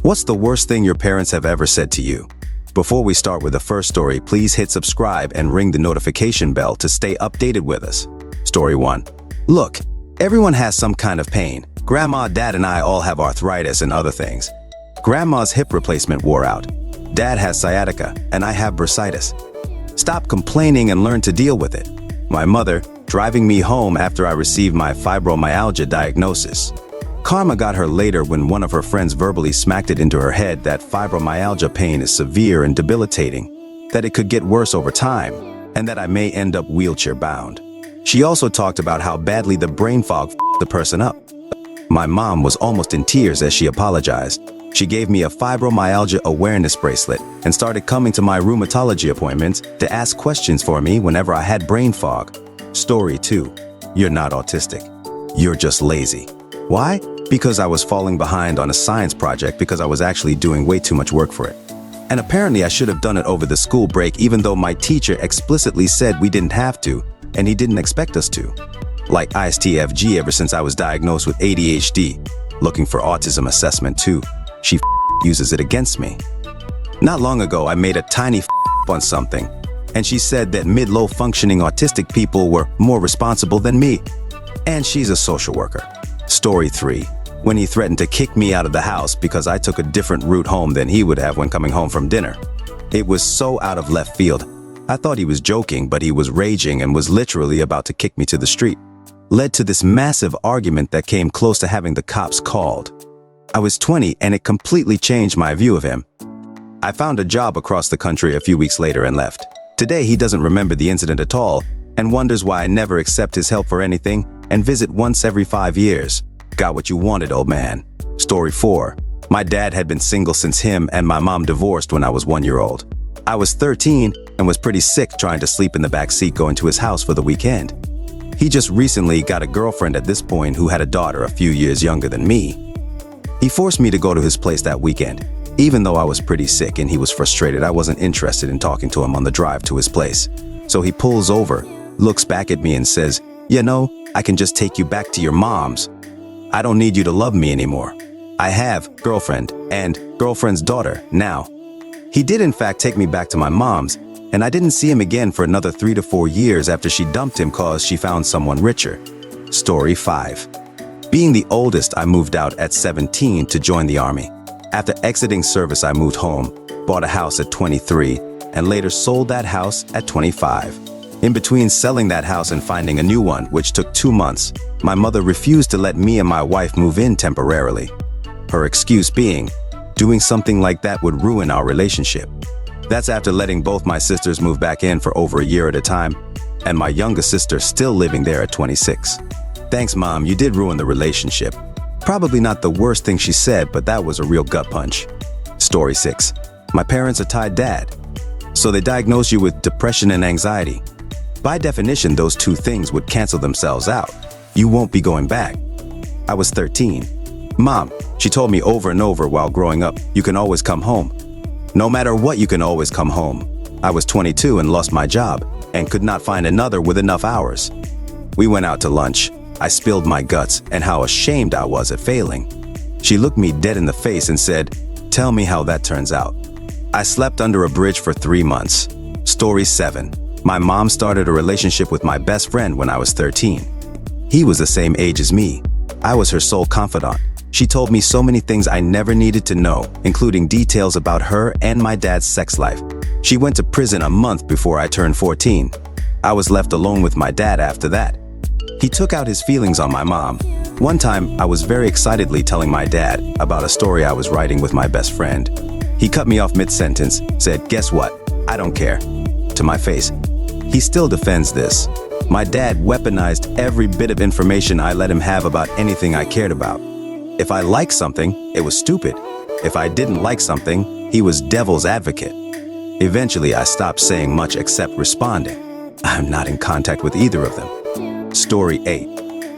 What's the worst thing your parents have ever said to you? Before we start with the first story, please hit subscribe and ring the notification bell to stay updated with us. Story 1. Look, everyone has some kind of pain. Grandma, Dad, and I all have arthritis and other things. Grandma's hip replacement wore out. Dad has sciatica, and I have bursitis. Stop complaining and learn to deal with it. My mother, driving me home after I received my fibromyalgia diagnosis. Karma got her later when one of her friends verbally smacked it into her head that fibromyalgia pain is severe and debilitating, that it could get worse over time, and that I may end up wheelchair-bound. She also talked about how badly the brain fog f***ed the person up. My mom was almost in tears as she apologized. She gave me a fibromyalgia awareness bracelet and started coming to my rheumatology appointments to ask questions for me whenever I had brain fog. Story 2. You're not autistic. You're just lazy. Why? Because I was falling behind on a science project because I was actually doing way too much work for it. And apparently I should have done it over the school break even though my teacher explicitly said we didn't have to, and he didn't expect us to. Like ISTFG ever since I was diagnosed with ADHD, looking for autism assessment too. She uses it against me. Not long ago I made a tiny on something, and she said that mid-low functioning autistic people were more responsible than me. And she's a social worker. Story 3. When he threatened to kick me out of the house because I took a different route home than he would have when coming home from dinner. It was so out of left field. I thought he was joking, but he was raging and was literally about to kick me to the street. Led to this massive argument that came close to having the cops called. I was 20 and it completely changed my view of him. I found a job across the country a few weeks later and left. Today he doesn't remember the incident at all and wonders why I never accept his help for anything and visit once every 5 years. Got what you wanted, old man. Story 4. My dad had been single since him and my mom divorced when I was 1 year old. I was 13 and was pretty sick trying to sleep in the back seat going to his house for the weekend. He just recently got a girlfriend at this point who had a daughter a few years younger than me. He forced me to go to his place that weekend. Even though I was pretty sick and he was frustrated, I wasn't interested in talking to him on the drive to his place. So he pulls over, looks back at me and says, "You know, I can just take you back to your mom's. I don't need you to love me anymore. I have girlfriend and girlfriend's daughter now." He did in fact take me back to my mom's, and I didn't see him again for another 3 to 4 years after she dumped him cause she found someone richer. Story 5. Being the oldest, I moved out at 17 to join the army. After exiting service, I moved home, bought a house at 23, and later sold that house at 25. In between selling that house and finding a new one, which took 2 months, my mother refused to let me and my wife move in temporarily. Her excuse being, doing something like that would ruin our relationship. That's after letting both my sisters move back in for over a year at a time, and my youngest sister still living there at 26. Thanks, Mom, you did ruin the relationship. Probably not the worst thing she said, but that was a real gut punch. Story 6. My parents are tied dad. So they diagnosed you with depression and anxiety. By definition, those two things would cancel themselves out. You won't be going back. I was 13. Mom, she told me over and over while growing up, you can always come home. No matter what, you can always come home. I was 22 and lost my job and could not find another with enough hours. We went out to lunch. I spilled my guts and how ashamed I was at failing. She looked me dead in the face and said, "Tell me how that turns out." I slept under a bridge for 3 months. Story 7. My mom started a relationship with my best friend when I was 13. He was the same age as me. I was her sole confidant. She told me so many things I never needed to know, including details about her and my dad's sex life. She went to prison a month before I turned 14. I was left alone with my dad after that. He took out his feelings on my mom. One time, I was very excitedly telling my dad about a story I was writing with my best friend. He cut me off mid-sentence, said, "Guess what? I don't care," to my face. He still defends this. My dad weaponized every bit of information I let him have about anything I cared about. If I liked something, it was stupid. If I didn't like something, he was devil's advocate. Eventually, I stopped saying much except responding. I'm not in contact with either of them. Story 8.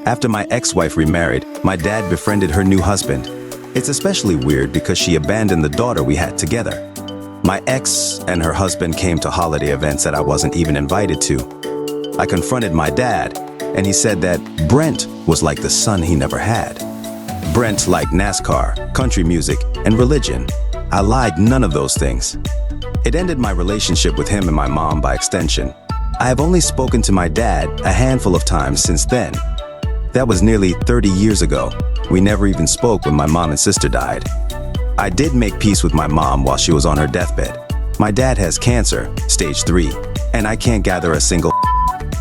After my ex-wife remarried, my dad befriended her new husband. It's especially weird because she abandoned the daughter we had together. My ex and her husband came to holiday events that I wasn't even invited to. I confronted my dad, and he said that Brent was like the son he never had. Brent liked NASCAR, country music, and religion. I lied none of those things. It ended my relationship with him and my mom by extension. I have only spoken to my dad a handful of times since then. That was nearly 30 years ago. We never even spoke when my mom and sister died. I did make peace with my mom while she was on her deathbed. My dad has cancer, stage 3, and I can't gather a single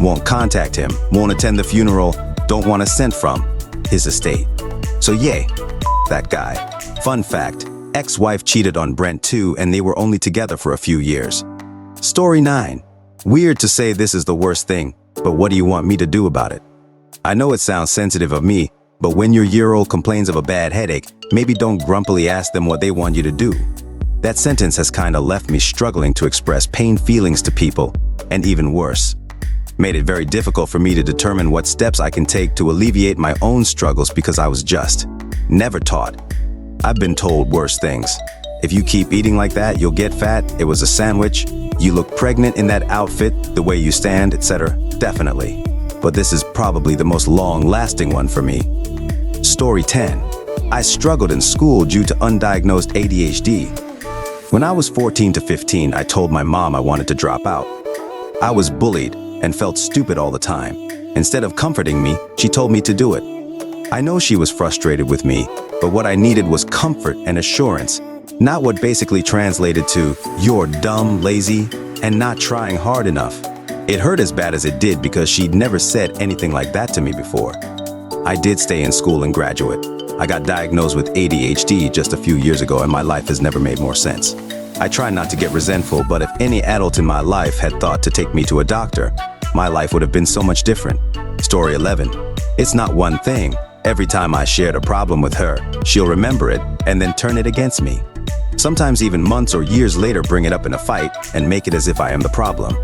won't contact him, won't attend the funeral, don't want a cent from his estate. So yay, that guy. Fun fact, ex-wife cheated on Brent too, and they were only together for a few years. Story 9. Weird to say this is the worst thing, but what do you want me to do about it? I know it sounds sensitive of me, but when your year-old complains of a bad headache, maybe don't grumpily ask them what they want you to do. That sentence has kinda left me struggling to express pain feelings to people, and even worse, made it very difficult for me to determine what steps I can take to alleviate my own struggles because I was just never taught. I've been told worse things. If you keep eating like that, you'll get fat, it was a sandwich, you look pregnant in that outfit, the way you stand, etc. Definitely. But this is probably the most long-lasting one for me. Story 10. I struggled in school due to undiagnosed ADHD. When I was 14 to 15, I told my mom I wanted to drop out. I was bullied and felt stupid all the time. Instead of comforting me, she told me to do it. I know she was frustrated with me, but what I needed was comfort and assurance, not what basically translated to, "You're dumb, lazy, and not trying hard enough." It hurt as bad as it did because she'd never said anything like that to me before. I did stay in school and graduate. I got diagnosed with ADHD just a few years ago, and my life has never made more sense. I try not to get resentful, but if any adult in my life had thought to take me to a doctor, my life would have been so much different. Story 11. It's not one thing. Every time I shared a problem with her, she'll remember it and then turn it against me. Sometimes even months or years later bring it up in a fight and make it as if I am the problem.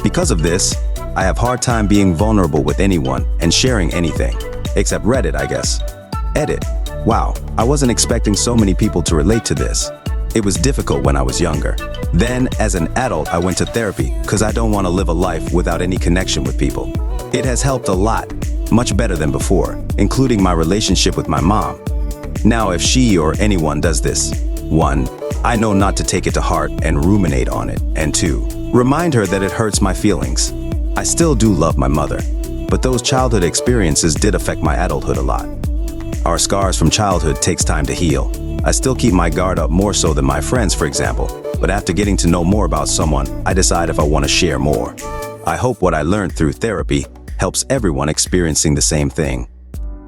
Because of this, I have hard time being vulnerable with anyone and sharing anything. Except Reddit, I guess. Edit. Wow, I wasn't expecting so many people to relate to this. It was difficult when I was younger. Then, as an adult, I went to therapy because I don't want to live a life without any connection with people. It has helped a lot, much better than before, including my relationship with my mom. Now, if she or anyone does this, 1. I know not to take it to heart and ruminate on it, and 2. Remind her that it hurts my feelings. I still do love my mother, but those childhood experiences did affect my adulthood a lot. Our scars from childhood takes time to heal. I still keep my guard up more so than my friends, for example, but after getting to know more about someone, I decide if I want to share more. I hope what I learned through therapy helps everyone experiencing the same thing.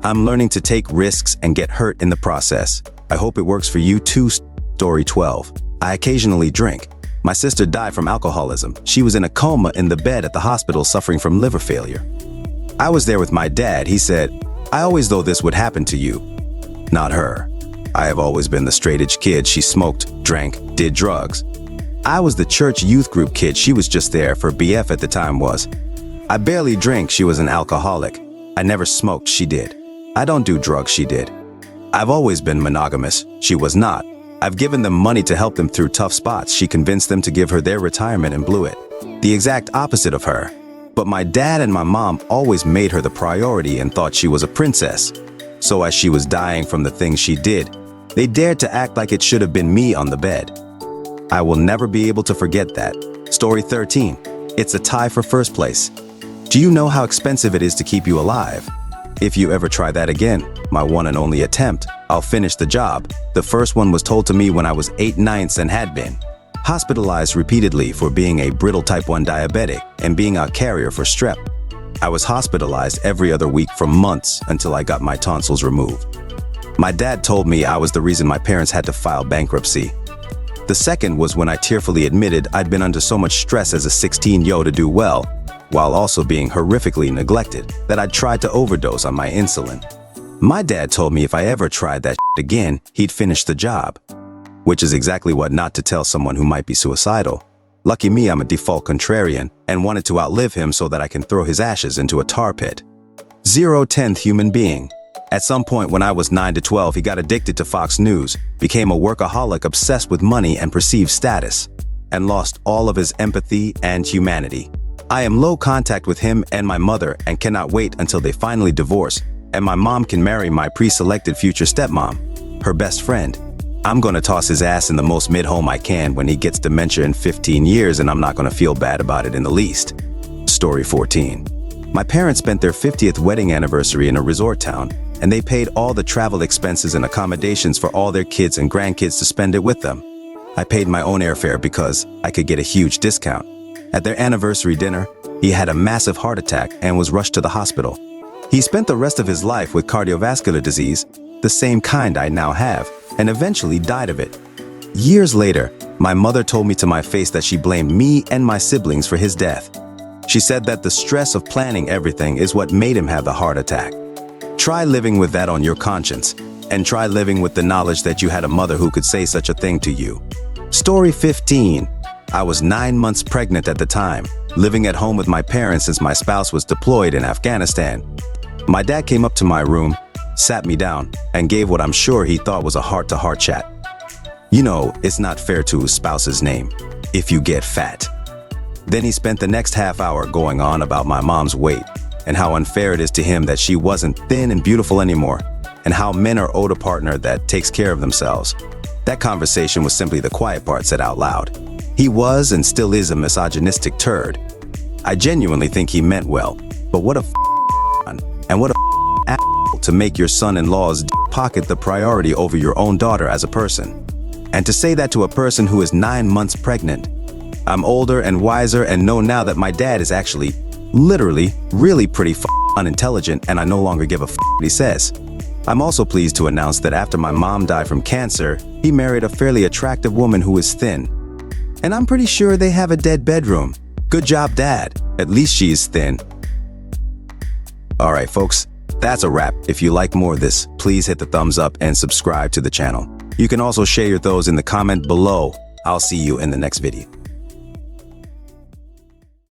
I'm learning to take risks and get hurt in the process. I hope it works for you too. Story 12. I occasionally drink. My sister died from alcoholism. She was in a coma in the bed at the hospital suffering from liver failure. I was there with my dad. He said, "I always thought this would happen to you." Not her. I have always been the straight-edge kid. She smoked, drank, did drugs. I was the church youth group kid. She was just there for BF at the time was. I barely drank. She was an alcoholic. I never smoked. She did. I don't do drugs. She did. I've always been monogamous. She was not. I've given them money to help them through tough spots. She convinced them to give her their retirement and blew it. The exact opposite of her. But my dad and my mom always made her the priority and thought she was a princess. So as she was dying from the things she did, they dared to act like it should have been me on the bed. I will never be able to forget that. Story 13. It's a tie for first place. Do you know how expensive it is to keep you alive? If you ever try that again, my one and only attempt, I'll finish the job. The first one was told to me when I was 8/9 and had been hospitalized repeatedly for being a brittle type 1 diabetic and being a carrier for strep. I was hospitalized every other week for months until I got my tonsils removed. My dad told me I was the reason my parents had to file bankruptcy. The second was when I tearfully admitted I'd been under so much stress as a 16-year-old to do well, while also being horrifically neglected, that I'd tried to overdose on my insulin. My dad told me if I ever tried that again, he'd finish the job. Which is exactly what not to tell someone who might be suicidal. Lucky me, I'm a default contrarian and wanted to outlive him so that I can throw his ashes into a tar pit. 0/10th human being. At some point when I was 9 to 12, he got addicted to Fox News, became a workaholic obsessed with money and perceived status, and lost all of his empathy and humanity. I am low contact with him and my mother and cannot wait until they finally divorce and my mom can marry my pre-selected future stepmom, her best friend. I'm gonna toss his ass in the most mid-home I can when he gets dementia in 15 years, and I'm not gonna feel bad about it in the least. Story 14. My parents spent their 50th wedding anniversary in a resort town, and they paid all the travel expenses and accommodations for all their kids and grandkids to spend it with them. I paid my own airfare because I could get a huge discount. At their anniversary dinner, he had a massive heart attack and was rushed to the hospital. He spent the rest of his life with cardiovascular disease, the same kind I now have, and eventually died of it. Years later, my mother told me to my face that she blamed me and my siblings for his death. She said that the stress of planning everything is what made him have the heart attack. Try living with that on your conscience, and try living with the knowledge that you had a mother who could say such a thing to you. Story 15. I was 9 months pregnant at the time, living at home with my parents since my spouse was deployed in Afghanistan. My dad came up to my room, sat me down, and gave what I'm sure he thought was a heart-to-heart chat. You know, it's not fair to a spouse's name if you get fat. Then he spent the next half hour going on about my mom's weight and how unfair it is to him that she wasn't thin and beautiful anymore, and how men are owed a partner that takes care of themselves. That conversation was simply the quiet part said out loud. He was and still is a misogynistic turd. I genuinely think he meant well, but what a and what a to make your son-in-law's pocket the priority over your own daughter as a person. And to say that to a person who is 9 months pregnant. I'm older and wiser and know now that my dad is actually, literally, really pretty unintelligent, and I no longer give a what he says. I'm also pleased to announce that after my mom died from cancer, he married a fairly attractive woman who is thin. And I'm pretty sure they have a dead bedroom. Good job, Dad. At least she is thin. Alright folks, that's a wrap. If you like more of this, please hit the thumbs up and subscribe to the channel. You can also share your thoughts in the comment below. I'll see you in the next video.